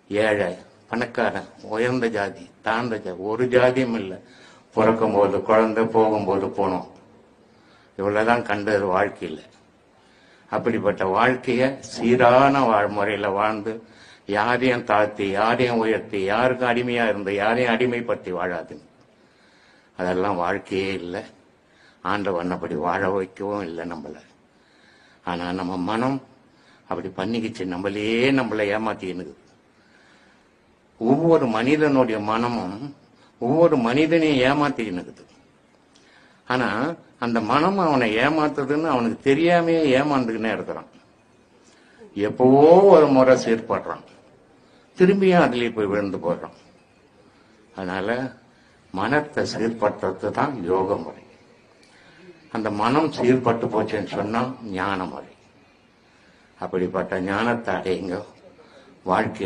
ஏழை, பணக்காரன், உயர்ந்த ஜாதி, தாழ்ந்த ஜாதி, ஒரு ஜாதியும் இல்லை. பிறக்கும் போது குழந்தை, போகும்போது போனோம். இவ்வளவுதான் கண்டது வாழ்க்கையில். அப்படிப்பட்ட வாழ்க்கைய சீரான முறையில வாழ்ந்து, யாரையும் தாழ்த்தி, யாரையும் உயர்த்தி, யாருக்கும் அடிமையா இருந்து யாரையும் அடிமைப்படுத்தி வாழாதுங்க. அதெல்லாம் வாழ்க்கையே இல்லை. ஆண்டவன் அப்படி வாழ வைக்கவும் இல்லை நம்மள. ஆனா நம்ம மனம் அப்படி பண்ணிக்கிச்சு, நம்மளை ஏமாத்தினுக்குது. ஒவ்வொரு மனிதனுடைய மனமும் ஒவ்வொரு மனிதனையும் ஏமாத்தினுக்குது. ஆனா அந்த மனம் அவனை ஏமாத்துதுன்னு அவனுக்கு தெரியாமையே ஏமாந்துக்கினே இருக்கிறான். எப்பவோ ஒரு முறை சீர்படுறான், திரும்பியும் அதுலயே போய் விழுந்து போடுறான். அதனால மனத்தை சீர்படுத்துறது தான் யோக முறை. அந்த மனம் சீர்பட்டு போச்சுன்னு சொன்னா ஞான முறை. அப்படிப்பட்ட ஞானத்தை அடையுங்க. வாழ்க்கை